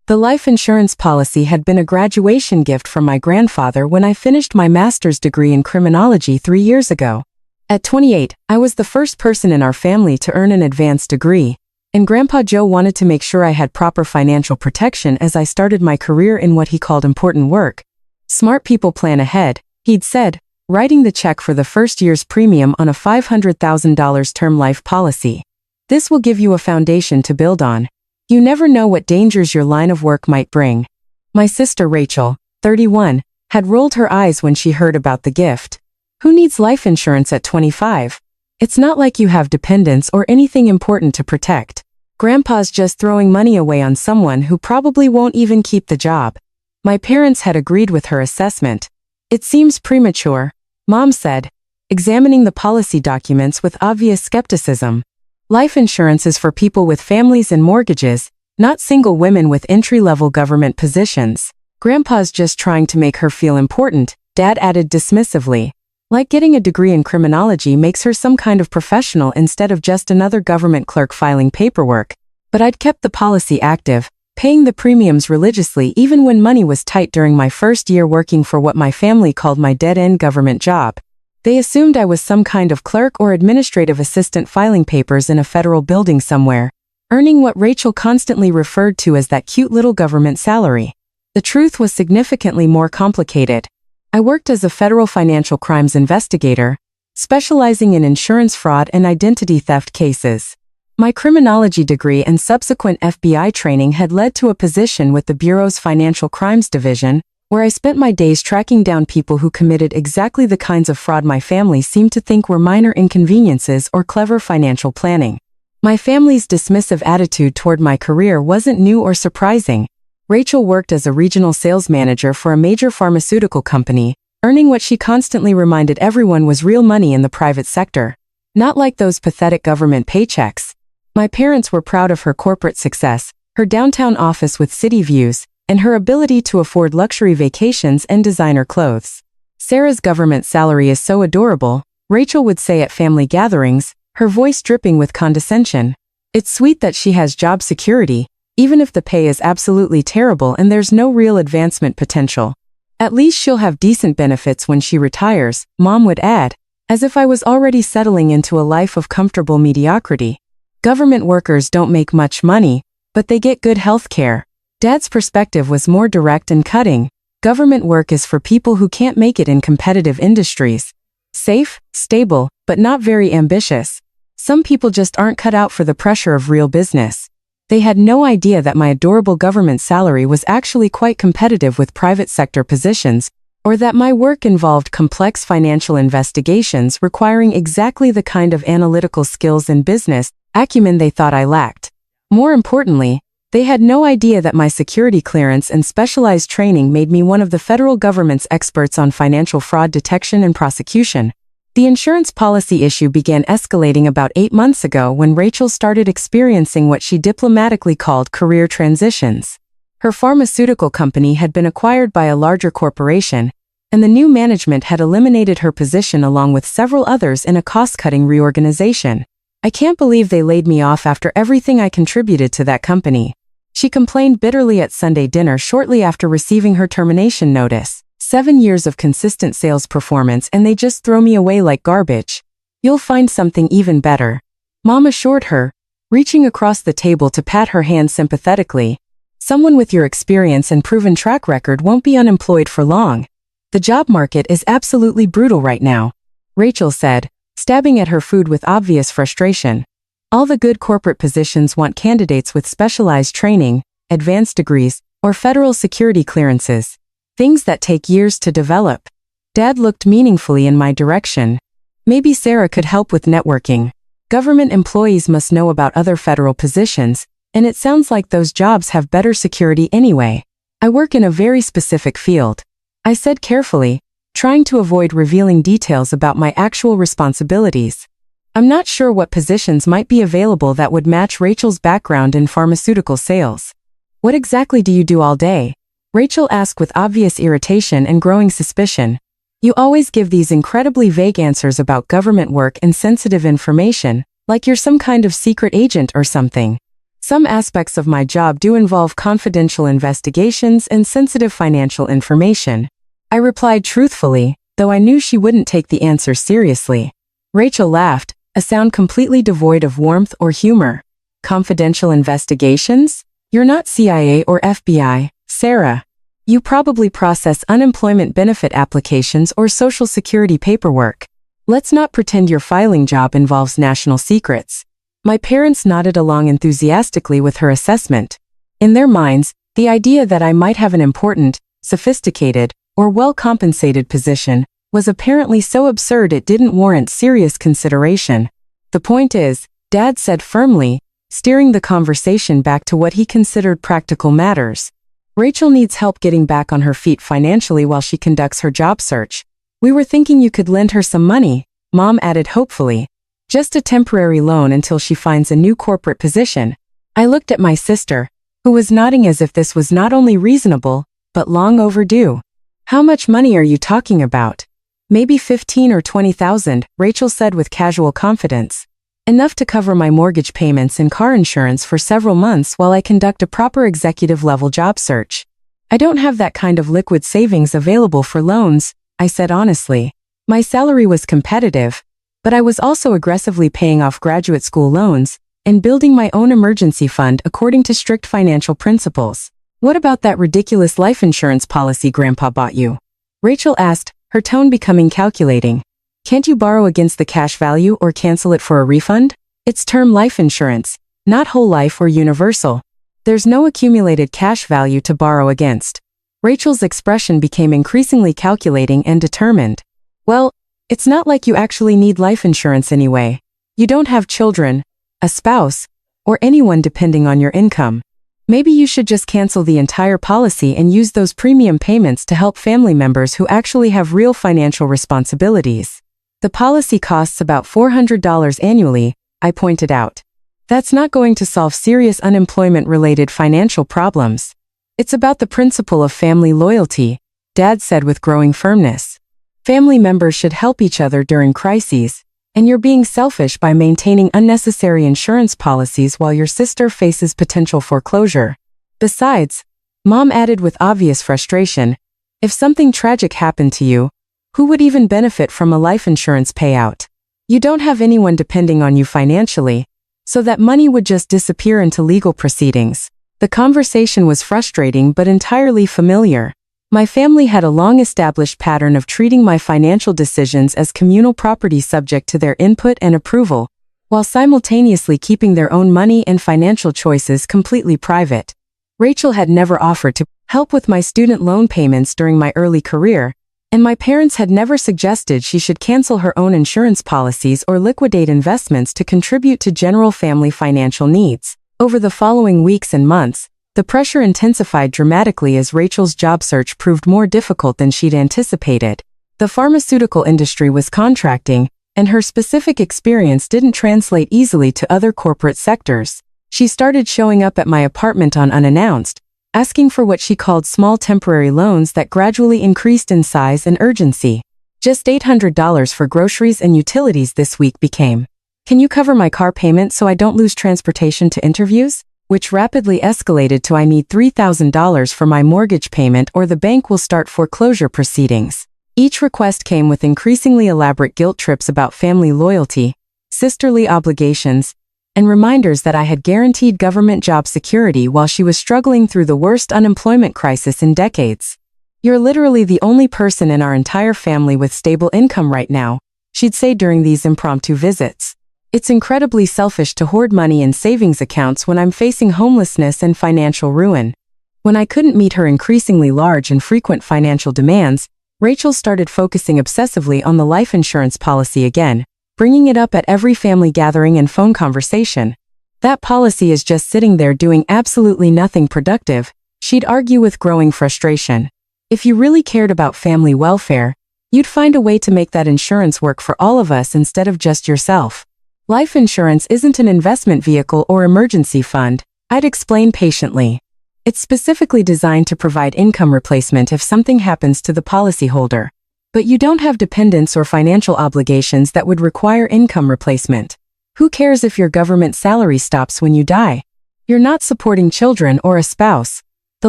The life insurance policy had been a graduation gift from my grandfather when I finished my master's degree in criminology 3 years ago. At 28, I was the first person in our family to earn an advanced degree, and Grandpa Joe wanted to make sure I had proper financial protection as I started my career in what he called important work. Smart people plan ahead, he'd said, writing the check for the first year's premium on a $500,000 term life policy. This will give you a foundation to build on. You never know what dangers your line of work might bring. My sister Rachel, 31, had rolled her eyes when she heard about the gift. Who needs life insurance at 25? It's not like you have dependents or anything important to protect. Grandpa's just throwing money away on someone who probably won't even keep the job. My parents had agreed with her assessment. It seems premature, Mom said, examining the policy documents with obvious skepticism. Life insurance is for people with families and mortgages, not single women with entry-level government positions. Grandpa's just trying to make her feel important, Dad added dismissively. Like getting a degree in criminology makes her some kind of professional instead of just another government clerk filing paperwork. But I'd kept the policy active, paying the premiums religiously even when money was tight during my first year working for what my family called my dead-end government job. They assumed I was some kind of clerk or administrative assistant filing papers in a federal building somewhere, earning what Rachel constantly referred to as that cute little government salary. The truth was significantly more complicated. I worked as a federal financial crimes investigator, specializing in insurance fraud and identity theft cases. My criminology degree and subsequent FBI training had led to a position with the Bureau's Financial Crimes Division, where I spent my days tracking down people who committed exactly the kinds of fraud my family seemed to think were minor inconveniences or clever financial planning. My family's dismissive attitude toward my career wasn't new or surprising. Rachel worked as a regional sales manager for a major pharmaceutical company, earning what she constantly reminded everyone was real money in the private sector. Not like those pathetic government paychecks. My parents were proud of her corporate success, her downtown office with city views, and her ability to afford luxury vacations and designer clothes. Sarah's government salary is so adorable, Rachel would say at family gatherings, her voice dripping with condescension. It's sweet that she has job security, even if the pay is absolutely terrible and there's no real advancement potential. At least she'll have decent benefits when she retires, Mom would add, as if I was already settling into a life of comfortable mediocrity. Government workers don't make much money, but they get good health care. Dad's perspective was more direct and cutting. Government work is for people who can't make it in competitive industries. Safe, stable, but not very ambitious. Some people just aren't cut out for the pressure of real business. They had no idea that my adorable government salary was actually quite competitive with private sector positions, or that my work involved complex financial investigations requiring exactly the kind of analytical skills and business acumen they thought I lacked. More importantly, they had no idea that my security clearance and specialized training made me one of the federal government's experts on financial fraud detection and prosecution. The insurance policy issue began escalating about 8 months ago when Rachel started experiencing what she diplomatically called career transitions. Her pharmaceutical company had been acquired by a larger corporation, and the new management had eliminated her position along with several others in a cost-cutting reorganization. I can't believe they laid me off after everything I contributed to that company. She complained bitterly at Sunday dinner shortly after receiving her termination notice. 7 years of consistent sales performance and they just throw me away like garbage. You'll find something even better, Mom assured her, reaching across the table to pat her hand sympathetically. Someone with your experience and proven track record won't be unemployed for long. The job market is absolutely brutal right now, Rachel said, stabbing at her food with obvious frustration. All the good corporate positions want candidates with specialized training, advanced degrees, or federal security clearances. Things that take years to develop. Dad looked meaningfully in my direction. Maybe Sarah could help with networking. Government employees must know about other federal positions, and it sounds like those jobs have better security anyway. I work in a very specific field, I said carefully, trying to avoid revealing details about my actual responsibilities. I'm not sure what positions might be available that would match Rachel's background in pharmaceutical sales. What exactly do you do all day? Rachel asked with obvious irritation and growing suspicion. You always give these incredibly vague answers about government work and sensitive information, like you're some kind of secret agent or something. Some aspects of my job do involve confidential investigations and sensitive financial information. I replied truthfully, though I knew she wouldn't take the answer seriously. Rachel laughed, a sound completely devoid of warmth or humor. Confidential investigations? You're not CIA or FBI, Sarah. You probably process unemployment benefit applications or Social Security paperwork. Let's not pretend your filing job involves national secrets. My parents nodded along enthusiastically with her assessment. In their minds, the idea that I might have an important, sophisticated, or well-compensated position was apparently so absurd it didn't warrant serious consideration. The point is, Dad said firmly, steering the conversation back to what he considered practical matters. Rachel needs help getting back on her feet financially while she conducts her job search. We were thinking you could lend her some money, Mom added hopefully. Just a temporary loan until she finds a new corporate position. I looked at my sister, who was nodding as if this was not only reasonable, but long overdue. How much money are you talking about? Maybe 15 or 20,000, Rachel said with casual confidence. Enough to cover my mortgage payments and car insurance for several months while I conduct a proper executive-level job search. I don't have that kind of liquid savings available for loans, I said honestly. My salary was competitive, but I was also aggressively paying off graduate school loans and building my own emergency fund according to strict financial principles. What about that ridiculous life insurance policy Grandpa bought you? Rachel asked, her tone becoming calculating. Can't you borrow against the cash value or cancel it for a refund? It's term life insurance, not whole life or universal. There's no accumulated cash value to borrow against. Rachel's expression became increasingly calculating and determined. Well, it's not like you actually need life insurance anyway. You don't have children, a spouse, or anyone depending on your income. Maybe you should just cancel the entire policy and use those premium payments to help family members who actually have real financial responsibilities. The policy costs about $400 annually, I pointed out. That's not going to solve serious unemployment-related financial problems. It's about the principle of family loyalty, Dad said with growing firmness. Family members should help each other during crises, and you're being selfish by maintaining unnecessary insurance policies while your sister faces potential foreclosure. Besides, Mom added with obvious frustration, if something tragic happened to you, who would even benefit from a life insurance payout? You don't have anyone depending on you financially, so that money would just disappear into legal proceedings. The conversation was frustrating but entirely familiar. My family had a long-established pattern of treating my financial decisions as communal property subject to their input and approval, while simultaneously keeping their own money and financial choices completely private. Rachel had never offered to help with my student loan payments during my early career, and my parents had never suggested she should cancel her own insurance policies or liquidate investments to contribute to general family financial needs. Over the following weeks and months, the pressure intensified dramatically as Rachel's job search proved more difficult than she'd anticipated. The pharmaceutical industry was contracting, and her specific experience didn't translate easily to other corporate sectors. She started showing up at my apartment unannounced, asking for what she called small temporary loans that gradually increased in size and urgency. Just $800 for groceries and utilities this week became. Can you cover my car payment so I don't lose transportation to interviews? Which rapidly escalated to I need $3,000 for my mortgage payment or the bank will start foreclosure proceedings. Each request came with increasingly elaborate guilt trips about family loyalty, sisterly obligations, and reminders that I had guaranteed government job security while she was struggling through the worst unemployment crisis in decades. You're literally the only person in our entire family with stable income right now, she'd say during these impromptu visits. It's incredibly selfish to hoard money in savings accounts when I'm facing homelessness and financial ruin. When I couldn't meet her increasingly large and frequent financial demands, Rachel started focusing obsessively on the life insurance policy again, bringing it up at every family gathering and phone conversation. That policy is just sitting there doing absolutely nothing productive, she'd argue with growing frustration. If you really cared about family welfare, you'd find a way to make that insurance work for all of us instead of just yourself. Life insurance isn't an investment vehicle or emergency fund, I'd explain patiently. It's specifically designed to provide income replacement if something happens to the policyholder. But you don't have dependents or financial obligations that would require income replacement. Who cares if your government salary stops when you die? You're not supporting children or a spouse. The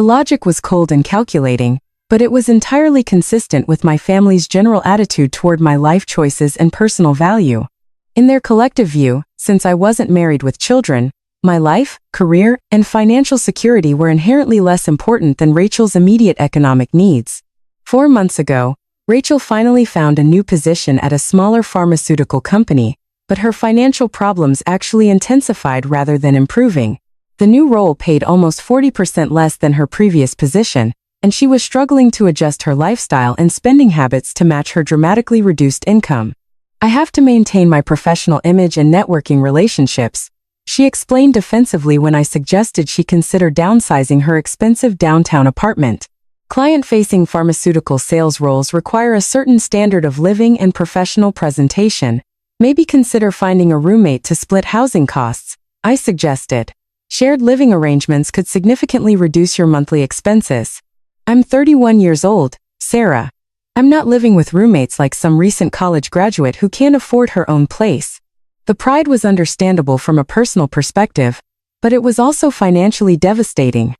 logic was cold and calculating, but it was entirely consistent with my family's general attitude toward my life choices and personal value. In their collective view, since I wasn't married with children, my life, career, and financial security were inherently less important than Rachel's immediate economic needs. 4 months ago, Rachel finally found a new position at a smaller pharmaceutical company, but her financial problems actually intensified rather than improving. The new role paid almost 40% less than her previous position, and she was struggling to adjust her lifestyle and spending habits to match her dramatically reduced income. I have to maintain my professional image and networking relationships, she explained defensively when I suggested she consider downsizing her expensive downtown apartment. Client-facing pharmaceutical sales roles require a certain standard of living and professional presentation. Maybe consider finding a roommate to split housing costs, I suggested. Shared living arrangements could significantly reduce your monthly expenses. I'm 31 years old, Sarah. I'm not living with roommates like some recent college graduate who can't afford her own place. The pride was understandable from a personal perspective, but it was also financially devastating.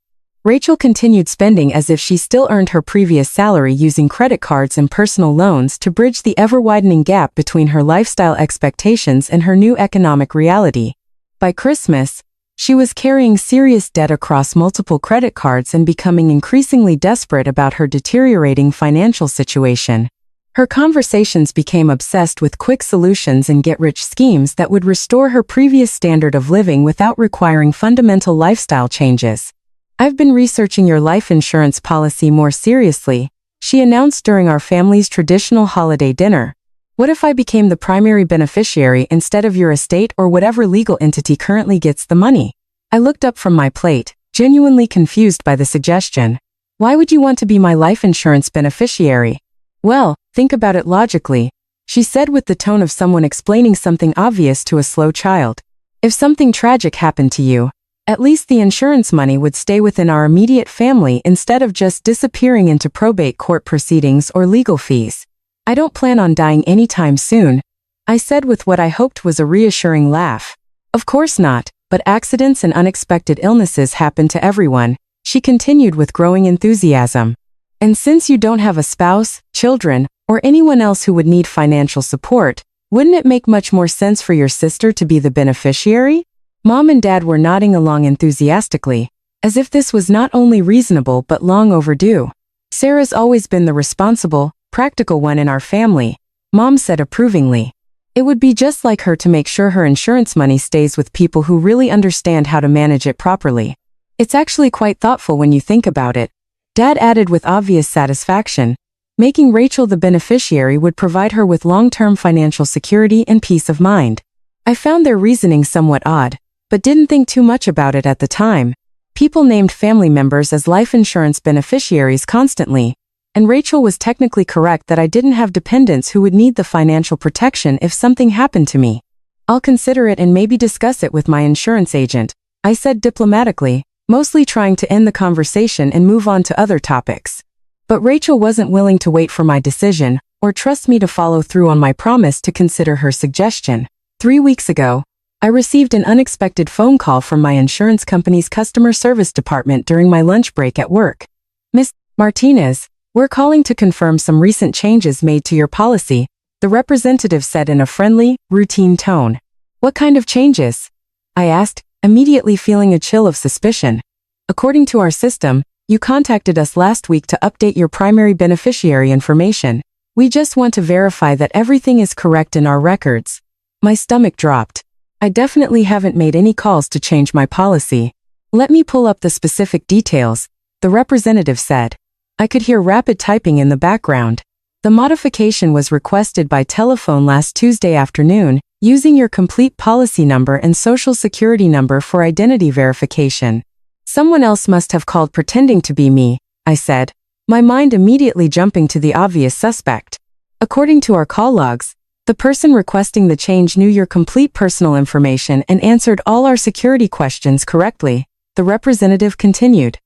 Rachel continued spending as if she still earned her previous salary using credit cards and personal loans to bridge the ever-widening gap between her lifestyle expectations and her new economic reality. By Christmas, she was carrying serious debt across multiple credit cards and becoming increasingly desperate about her deteriorating financial situation. Her conversations became obsessed with quick solutions and get-rich schemes that would restore her previous standard of living without requiring fundamental lifestyle changes. I've been researching your life insurance policy more seriously, she announced during our family's traditional holiday dinner. What if I became the primary beneficiary instead of your estate or whatever legal entity currently gets the money? I looked up from my plate, genuinely confused by the suggestion. Why would you want to be my life insurance beneficiary? Well, think about it logically, she said with the tone of someone explaining something obvious to a slow child. If something tragic happened to you, at least the insurance money would stay within our immediate family instead of just disappearing into probate court proceedings or legal fees. I don't plan on dying anytime soon, I said with what I hoped was a reassuring laugh. Of course not, but accidents and unexpected illnesses happen to everyone, she continued with growing enthusiasm. And since you don't have a spouse, children, or anyone else who would need financial support, wouldn't it make much more sense for your sister to be the beneficiary? Mom and Dad were nodding along enthusiastically, as if this was not only reasonable but long overdue. Sarah's always been the responsible, practical one in our family, Mom said approvingly. It would be just like her to make sure her insurance money stays with people who really understand how to manage it properly. It's actually quite thoughtful when you think about it, Dad added with obvious satisfaction. Making Rachel the beneficiary would provide her with long-term financial security and peace of mind. I found their reasoning somewhat odd, but didn't think too much about it at the time. People named family members as life insurance beneficiaries constantly, and Rachel was technically correct that I didn't have dependents who would need the financial protection if something happened to me. I'll consider it and maybe discuss it with my insurance agent, I said diplomatically, mostly trying to end the conversation and move on to other topics. But Rachel wasn't willing to wait for my decision, or trust me to follow through on my promise to consider her suggestion. 3 weeks ago, I received an unexpected phone call from my insurance company's customer service department during my lunch break at work. Ms. Martinez, we're calling to confirm some recent changes made to your policy, the representative said in a friendly, routine tone. What kind of changes? I asked, immediately feeling a chill of suspicion. According to our system, you contacted us last week to update your primary beneficiary information. We just want to verify that everything is correct in our records. My stomach dropped. I definitely haven't made any calls to change my policy. Let me pull up the specific details, the representative said. I could hear rapid typing in the background. The modification was requested by telephone last Tuesday afternoon, using your complete policy number and social security number for identity verification. Someone else must have called pretending to be me, I said, my mind immediately jumping to the obvious suspect. According to our call logs, the person requesting the change knew your complete personal information and answered all our security questions correctly, the representative continued.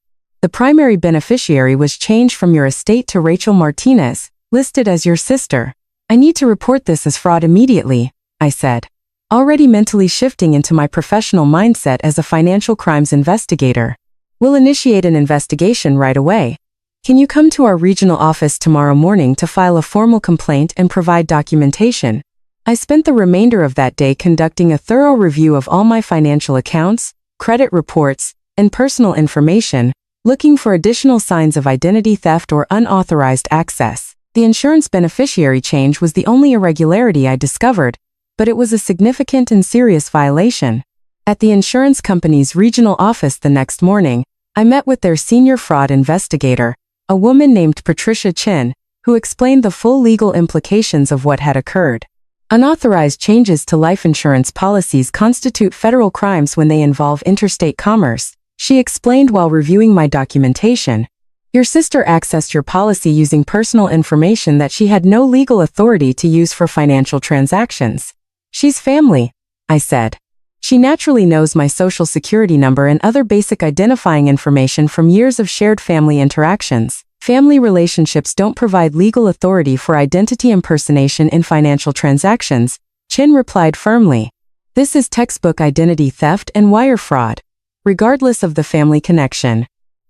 The primary beneficiary was changed from your estate to Rachel Martinez, listed as your sister. I need to report this as fraud immediately, I said. already mentally shifting into my professional mindset as a financial crimes investigator. We'll initiate an investigation right away. Can you come to our regional office tomorrow morning to file a formal complaint and provide documentation? I spent the remainder of that day conducting a thorough review of all my financial accounts, credit reports, and personal information, looking for additional signs of identity theft or unauthorized access. The insurance beneficiary change was the only irregularity I discovered, but it was a significant and serious violation. At the insurance company's regional office the next morning, I met with their senior fraud investigator, a woman named Patricia Chin, who explained the full legal implications of what had occurred. Unauthorized changes to life insurance policies constitute federal crimes when they involve interstate commerce, she explained while reviewing my documentation. Your sister accessed your policy using personal information that she had no legal authority to use for financial transactions. She's family, I said. She naturally knows my social security number and other basic identifying information from years of shared family interactions. Family relationships don't provide legal authority for identity impersonation in financial transactions, Chin replied firmly. This is textbook identity theft and wire fraud, regardless of the family connection.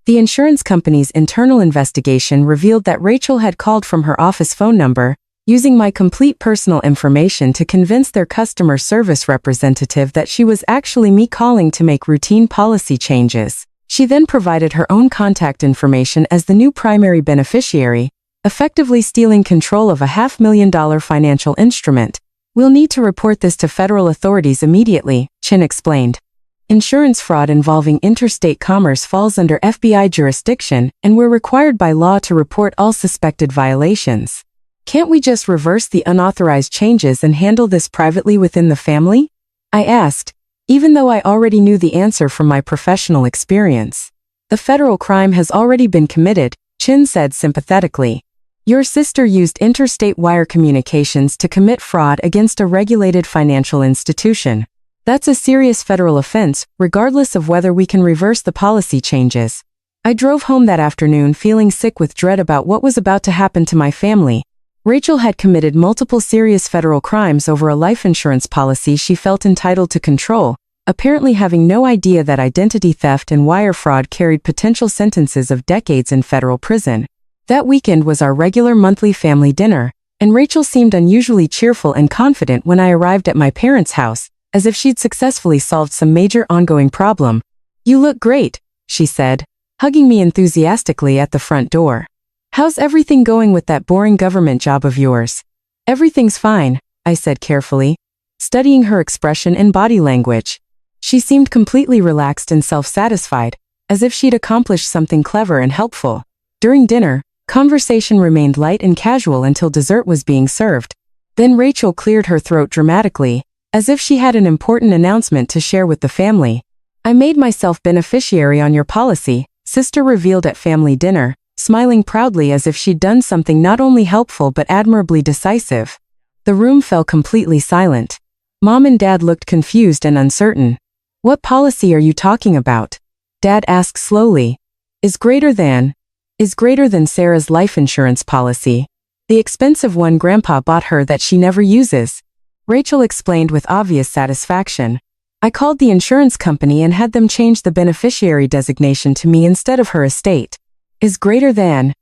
The insurance company's internal investigation revealed that Rachel had called from her office phone number, using my complete personal information to convince their customer service representative that she was actually me calling to make routine policy changes. She then provided her own contact information as the new primary beneficiary, effectively stealing control of a $500,000 financial instrument. We'll need to report this to federal authorities immediately, Chin explained. Insurance fraud involving interstate commerce falls under FBI jurisdiction, and we're required by law to report all suspected violations. Can't we just reverse the unauthorized changes and handle this privately within the family? I asked, even though I already knew the answer from my professional experience. The federal crime has already been committed, Chin said sympathetically. Your sister used interstate wire communications to commit fraud against a regulated financial institution. That's a serious federal offense, regardless of whether we can reverse the policy changes. I drove home that afternoon feeling sick with dread about what was about to happen to my family. Rachel had committed multiple serious federal crimes over a life insurance policy she felt entitled to control, apparently having no idea that identity theft and wire fraud carried potential sentences of decades in federal prison. That weekend was our regular monthly family dinner, and Rachel seemed unusually cheerful and confident when I arrived at my parents' house, as if she'd successfully solved some major ongoing problem. You look great, she said, hugging me enthusiastically at the front door. How's everything going with that boring government job of yours? Everything's fine, I said carefully, studying her expression and body language. She seemed completely relaxed and self-satisfied, as if she'd accomplished something clever and helpful. During dinner, conversation remained light and casual until dessert was being served. Then Rachel cleared her throat dramatically, as if she had an important announcement to share with the family. I made myself beneficiary on your policy, sister revealed at family dinner, smiling proudly as if she'd done something not only helpful but admirably decisive. The room fell completely silent. Mom and Dad looked confused and uncertain. What policy are you talking about? Dad asked slowly. Is greater than Sarah's life insurance policy. The expensive one Grandpa bought her that she never uses. Rachel explained with obvious satisfaction. I called the insurance company and had them change the beneficiary designation to me instead of her estate. Is greater than.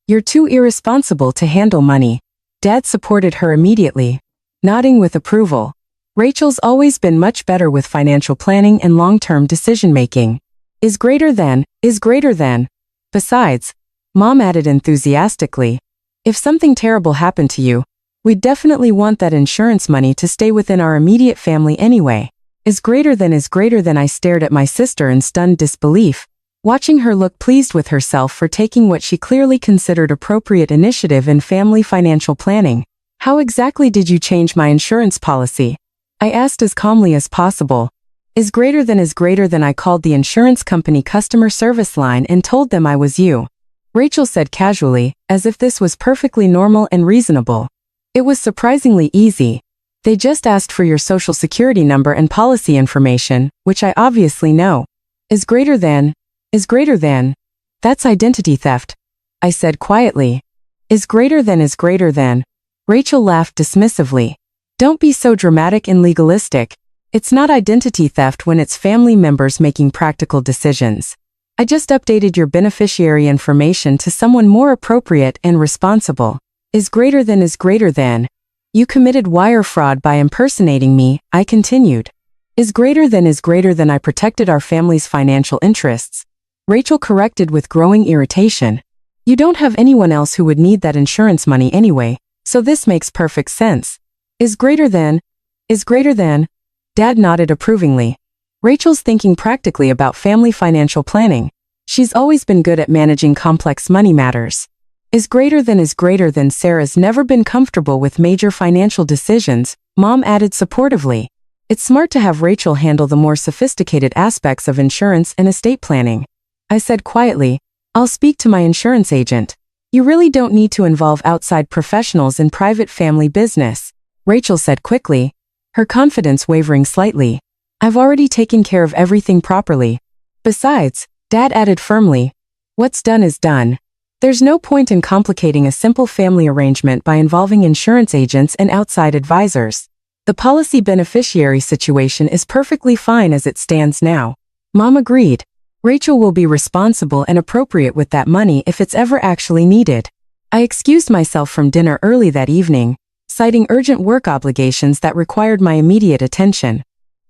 You're too irresponsible to handle money. Dad supported her immediately, nodding with approval. Rachel's always been much better with financial planning and long-term decision-making. Is greater than. Besides, Mom added enthusiastically, if something terrible happened to you, we'd definitely want that insurance money to stay within our immediate family anyway. Is greater than. I stared at my sister in stunned disbelief, watching her look pleased with herself for taking what she clearly considered appropriate initiative in family financial planning. How exactly did you change my insurance policy? I asked as calmly as possible. Is greater than. I called the insurance company customer service line and told them I was you. Rachel said casually, as if this was perfectly normal and reasonable. It was surprisingly easy. They just asked for your social security number and policy information, which I obviously know. Is greater than. That's identity theft, I said quietly. Is greater than. Rachel laughed dismissively. Don't be so dramatic and legalistic. It's not identity theft when it's family members making practical decisions. I just updated your beneficiary information to someone more appropriate and responsible. Is greater than is greater than. You committed wire fraud by impersonating me, I continued. Is greater than I protected our family's financial interests. Rachel corrected with growing irritation. You don't have anyone else who would need that insurance money anyway, so this makes perfect sense. Is greater than. Dad nodded approvingly. Rachel's thinking practically about family financial planning. She's always been good at managing complex money matters. Is greater than Sarah's never been comfortable with major financial decisions, Mom added supportively. It's smart to have Rachel handle the more sophisticated aspects of insurance and estate planning. I said quietly, I'll speak to my insurance agent. You really don't need to involve outside professionals in private family business, Rachel said quickly, her confidence wavering slightly. I've already taken care of everything properly. Besides, Dad added firmly, what's done is done. There's no point in complicating a simple family arrangement by involving insurance agents and outside advisors. The policy beneficiary situation is perfectly fine as it stands now. Mom agreed. Rachel will be responsible and appropriate with that money if it's ever actually needed. I excused myself from dinner early that evening, citing urgent work obligations that required my immediate attention.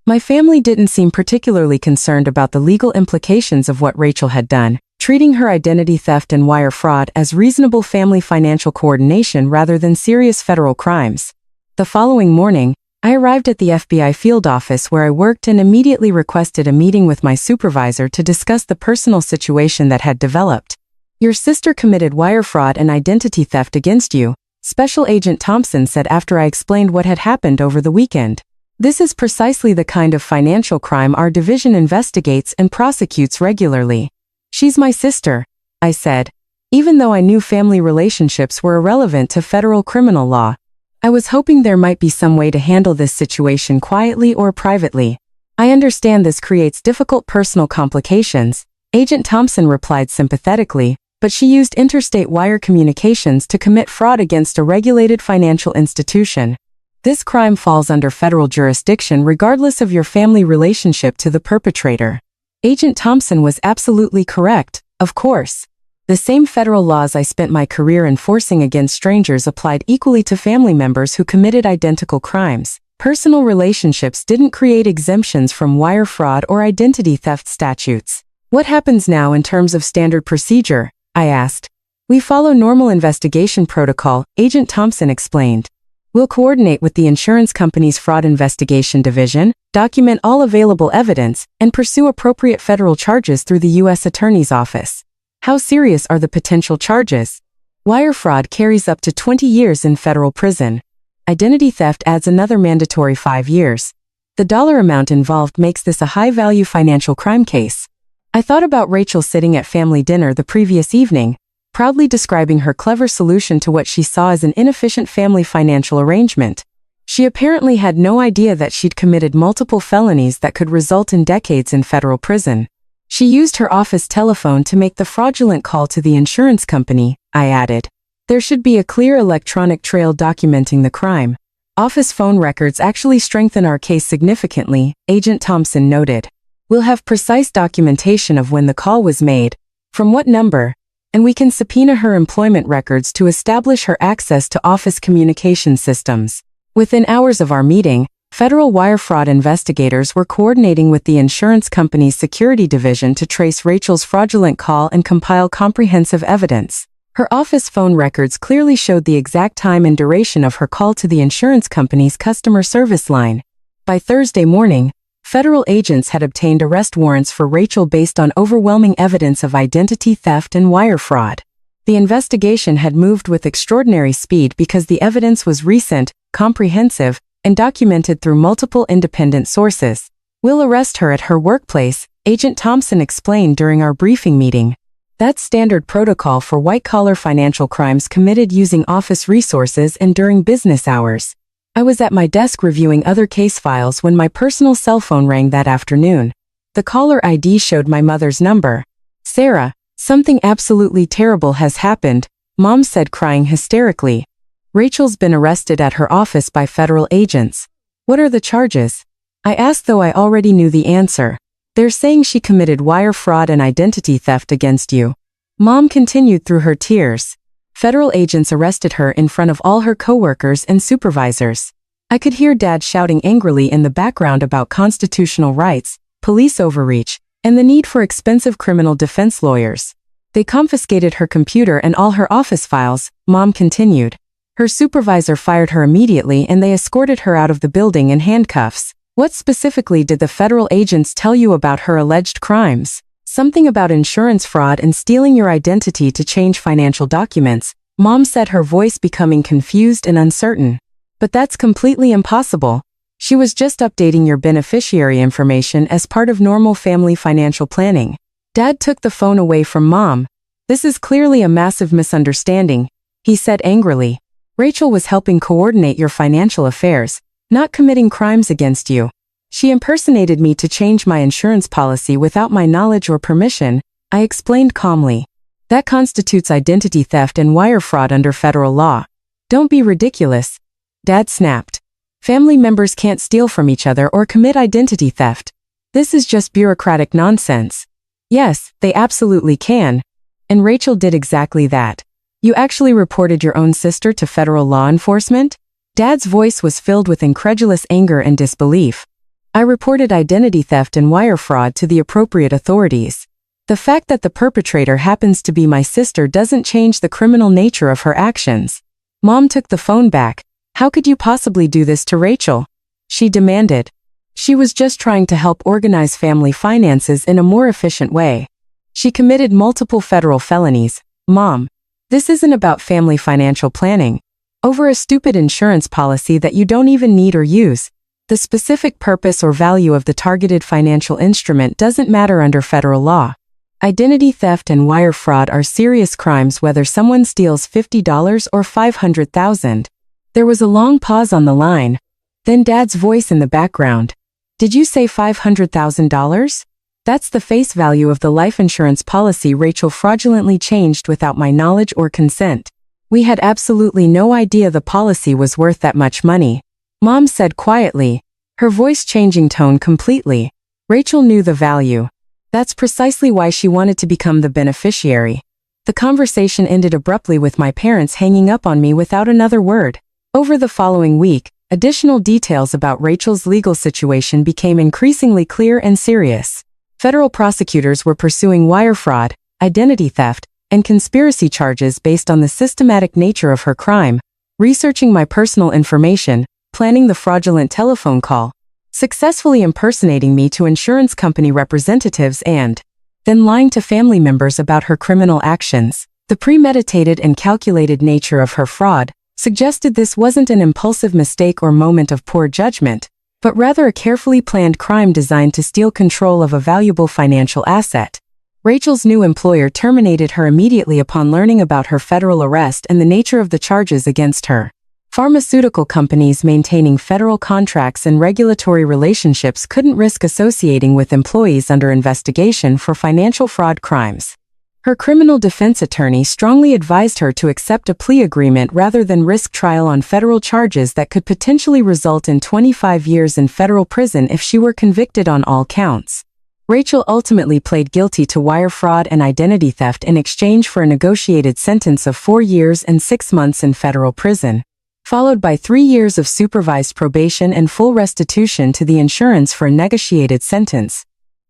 My family didn't seem particularly concerned about the legal implications of what Rachel had done, treating her identity theft and wire fraud as reasonable family financial coordination rather than serious federal crimes. The following morning, I arrived at the FBI field office where I worked and immediately requested a meeting with my supervisor to discuss the personal situation that had developed. Your sister committed wire fraud and identity theft against you, Special Agent Thompson said after I explained what had happened over the weekend. This is precisely the kind of financial crime our division investigates and prosecutes regularly. She's my sister, I said, even though I knew family relationships were irrelevant to federal criminal law. I was hoping there might be some way to handle this situation quietly or privately. I understand this creates difficult personal complications, Agent Thompson replied sympathetically, but she used interstate wire communications to commit fraud against a regulated financial institution. This crime falls under federal jurisdiction regardless of your family relationship to the perpetrator. Agent Thompson was absolutely correct, of course. The same federal laws I spent my career enforcing against strangers applied equally to family members who committed identical crimes. Personal relationships didn't create exemptions from wire fraud or identity theft statutes. What happens now in terms of standard procedure? I asked. We follow normal investigation protocol, Agent Thompson explained. We'll coordinate with the insurance company's fraud investigation division, document all available evidence, and pursue appropriate federal charges through the U.S. Attorney's Office. How serious are the potential charges? Wire fraud carries up to 20 years in federal prison. Identity theft adds another mandatory 5 years. The dollar amount involved makes this a high-value financial crime case. I thought about Rachel sitting at family dinner the previous evening, proudly describing her clever solution to what she saw as an inefficient family financial arrangement. She apparently had no idea that she'd committed multiple felonies that could result in decades in federal prison. She used her office telephone to make the fraudulent call to the insurance company, I added. There should be a clear electronic trail documenting the crime. Office phone records actually strengthen our case significantly, Agent Thompson noted. We'll have precise documentation of when the call was made, from what number, and we can subpoena her employment records to establish her access to office communication systems. Within hours of our meeting, federal wire fraud investigators were coordinating with the insurance company's security division to trace Rachel's fraudulent call and compile comprehensive evidence. Her office phone records clearly showed the exact time and duration of her call to the insurance company's customer service line. By Thursday morning, federal agents had obtained arrest warrants for Rachel based on overwhelming evidence of identity theft and wire fraud. The investigation had moved with extraordinary speed because the evidence was recent, comprehensive, and documented through multiple independent sources. We'll arrest her at her workplace, Agent Thompson explained during our briefing meeting. That's standard protocol for white-collar financial crimes committed using office resources and during business hours. I was at my desk reviewing other case files when my personal cell phone rang that afternoon. The caller ID showed my mother's number. Sarah, something absolutely terrible has happened, Mom said, crying hysterically. Rachel's been arrested at her office by federal agents. What are the charges? I asked, though I already knew the answer. They're saying she committed wire fraud and identity theft against you. Mom continued through her tears. Federal agents arrested her in front of all her coworkers and supervisors. I could hear Dad shouting angrily in the background about constitutional rights, police overreach, and the need for expensive criminal defense lawyers. They confiscated her computer and all her office files, Mom continued. Her supervisor fired her immediately and they escorted her out of the building in handcuffs. What specifically did the federal agents tell you about her alleged crimes? Something about insurance fraud and stealing your identity to change financial documents, Mom said, her voice becoming confused and uncertain. But that's completely impossible. She was just updating your beneficiary information as part of normal family financial planning. Dad took the phone away from Mom. This is clearly a massive misunderstanding, he said angrily. Rachel was helping coordinate your financial affairs, not committing crimes against you. She impersonated me to change my insurance policy without my knowledge or permission, I explained calmly. That constitutes identity theft and wire fraud under federal law. Don't be ridiculous, Dad snapped. Family members can't steal from each other or commit identity theft. This is just bureaucratic nonsense. Yes, they absolutely can. And Rachel did exactly that. You actually reported your own sister to federal law enforcement? Dad's voice was filled with incredulous anger and disbelief. I reported identity theft and wire fraud to the appropriate authorities. The fact that the perpetrator happens to be my sister doesn't change the criminal nature of her actions. Mom took the phone back. How could you possibly do this to Rachel? She demanded. She was just trying to help organize family finances in a more efficient way. She committed multiple federal felonies. Mom, this isn't about family financial planning. Over a stupid insurance policy that you don't even need or use. The specific purpose or value of the targeted financial instrument doesn't matter under federal law. Identity theft and wire fraud are serious crimes whether someone steals $50 or $500,000. There was a long pause on the line. Then Dad's voice in the background. Did you say $500,000? That's the face value of the life insurance policy Rachel fraudulently changed without my knowledge or consent. We had absolutely no idea the policy was worth that much money, Mom said quietly, her voice changing tone completely. Rachel knew the value. That's precisely why she wanted to become the beneficiary. The conversation ended abruptly with my parents hanging up on me without another word. Over the following week, additional details about Rachel's legal situation became increasingly clear and serious. Federal prosecutors were pursuing wire fraud, identity theft, and conspiracy charges based on the systematic nature of her crime, researching my personal information, planning the fraudulent telephone call, successfully impersonating me to insurance company representatives and then lying to family members about her criminal actions. The premeditated and calculated nature of her fraud suggested this wasn't an impulsive mistake or moment of poor judgment, but rather a carefully planned crime designed to steal control of a valuable financial asset. Rachel's new employer terminated her immediately upon learning about her federal arrest and the nature of the charges against her. Pharmaceutical companies maintaining federal contracts and regulatory relationships couldn't risk associating with employees under investigation for financial fraud crimes. Her criminal defense attorney strongly advised her to accept a plea agreement rather than risk trial on federal charges that could potentially result in 25 years in federal prison if she were convicted on all counts. Rachel ultimately pled guilty to wire fraud and identity theft in exchange for a negotiated sentence of 4 years and 6 months in federal prison, followed by 3 years of supervised probation and full restitution to the insurance for a negotiated sentence.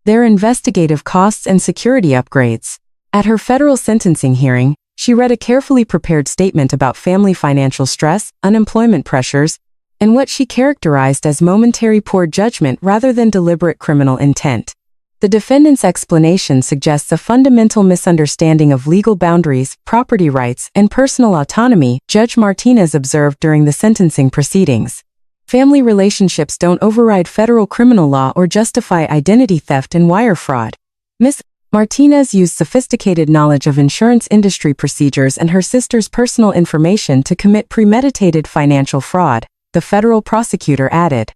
Their investigative costs and security upgrades. At her federal sentencing hearing, she read a carefully prepared statement about family financial stress, unemployment pressures, and what she characterized as momentary poor judgment rather than deliberate criminal intent. The defendant's explanation suggests a fundamental misunderstanding of legal boundaries, property rights, and personal autonomy, Judge Martinez observed during the sentencing proceedings. Family relationships don't override federal criminal law or justify identity theft and wire fraud. Ms. Martinez used sophisticated knowledge of insurance industry procedures and her sister's personal information to commit premeditated financial fraud, the federal prosecutor added.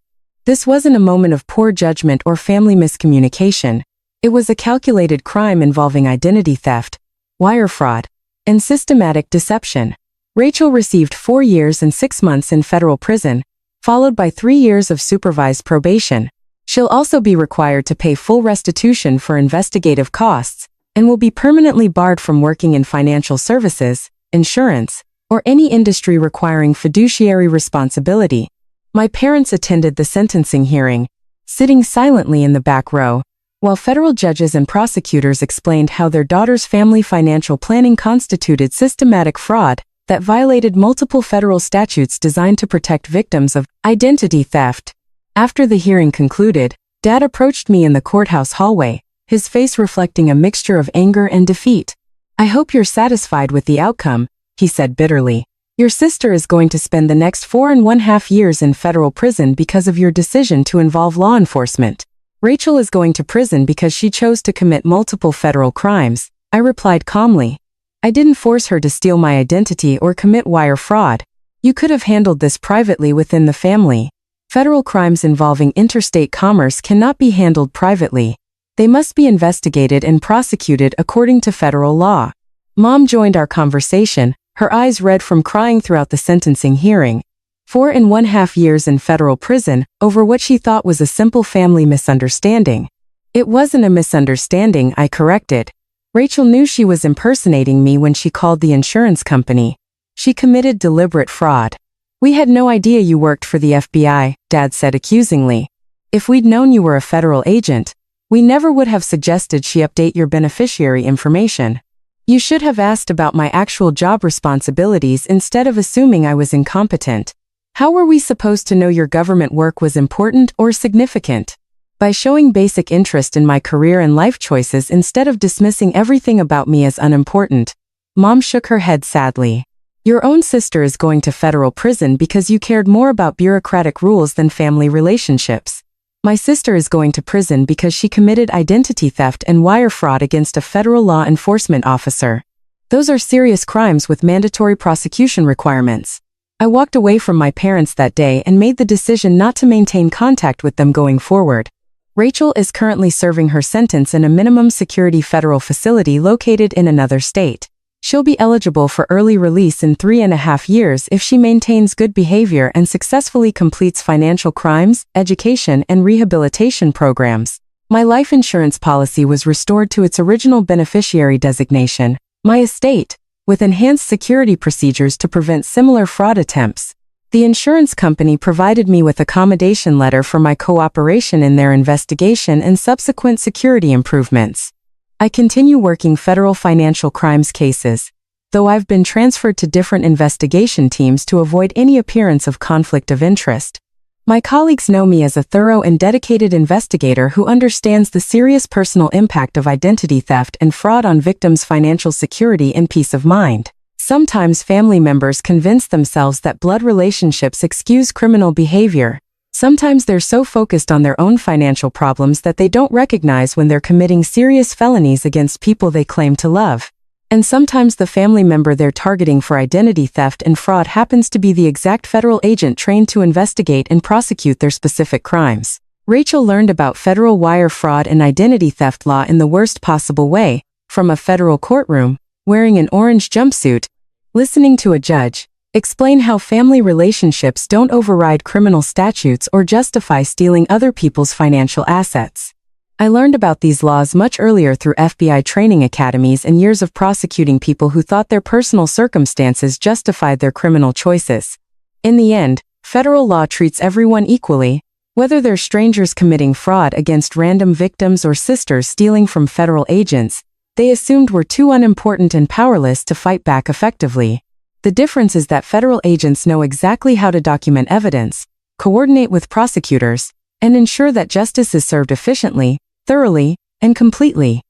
This wasn't a moment of poor judgment or family miscommunication. It was a calculated crime involving identity theft, wire fraud, and systematic deception. Rachel received 4 years and 6 months in federal prison, followed by 3 years of supervised probation. She'll also be required to pay full restitution for investigative costs, and will be permanently barred from working in financial services, insurance, or any industry requiring fiduciary responsibility. My parents attended the sentencing hearing, sitting silently in the back row, while federal judges and prosecutors explained how their daughter's family financial planning constituted systematic fraud that violated multiple federal statutes designed to protect victims of identity theft. After the hearing concluded, Dad approached me in the courthouse hallway, his face reflecting a mixture of anger and defeat. "I hope you're satisfied with the outcome," he said bitterly. "Your sister is going to spend the next 4.5 years in federal prison because of your decision to involve law enforcement. Rachel is going to prison because she chose to commit multiple federal crimes," I replied calmly. "I didn't force her to steal my identity or commit wire fraud. You could have handled this privately within the family. Federal crimes involving interstate commerce cannot be handled privately. They must be investigated and prosecuted according to federal law." Mom joined our conversation, her eyes red from crying throughout the sentencing hearing. 4.5 years in federal prison over what she thought was a simple family misunderstanding. "It wasn't a misunderstanding," I corrected. "Rachel knew she was impersonating me when she called the insurance company. She committed deliberate fraud." "We had no idea you worked for the FBI," Dad said accusingly. "If we'd known you were a federal agent, we never would have suggested she update your beneficiary information. You should have asked about my actual job responsibilities instead of assuming I was incompetent. How were we supposed to know your government work was important or significant?" By showing basic interest in my career and life choices instead of dismissing everything about me as unimportant. Mom shook her head sadly. "Your own sister is going to federal prison because you cared more about bureaucratic rules than family relationships. My sister is going to prison because she committed identity theft and wire fraud against a federal law enforcement officer. Those are serious crimes with mandatory prosecution requirements." I walked away from my parents that day and made the decision not to maintain contact with them going forward. Rachel is currently serving her sentence in a minimum security federal facility located in another state. She'll be eligible for early release in 3.5 years if she maintains good behavior and successfully completes financial crimes, education, and rehabilitation programs. My life insurance policy was restored to its original beneficiary designation, my estate, with enhanced security procedures to prevent similar fraud attempts. The insurance company provided me with accommodation letter for my cooperation in their investigation and subsequent security improvements. I continue working federal financial crimes cases, though I've been transferred to different investigation teams to avoid any appearance of conflict of interest. My colleagues know me as a thorough and dedicated investigator who understands the serious personal impact of identity theft and fraud on victims' financial security and peace of mind. Sometimes family members convince themselves that blood relationships excuse criminal behavior. Sometimes they're so focused on their own financial problems that they don't recognize when they're committing serious felonies against people they claim to love. And sometimes the family member they're targeting for identity theft and fraud happens to be the exact federal agent trained to investigate and prosecute their specific crimes. Rachel learned about federal wire fraud and identity theft law in the worst possible way, from a federal courtroom, wearing an orange jumpsuit, listening to a judge explain how family relationships don't override criminal statutes or justify stealing other people's financial assets. I learned about these laws much earlier through FBI training academies and years of prosecuting people who thought their personal circumstances justified their criminal choices. In the end, federal law treats everyone equally, whether they're strangers committing fraud against random victims or sisters stealing from federal agents they assumed were too unimportant and powerless to fight back effectively. The difference is that federal agents know exactly how to document evidence, coordinate with prosecutors, and ensure that justice is served efficiently, thoroughly, and completely.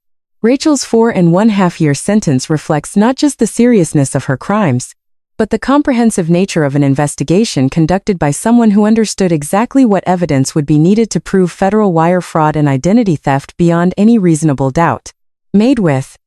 Rachel's 4.5-year sentence reflects not just the seriousness of her crimes, but the comprehensive nature of an investigation conducted by someone who understood exactly what evidence would be needed to prove federal wire fraud and identity theft beyond any reasonable doubt. Made with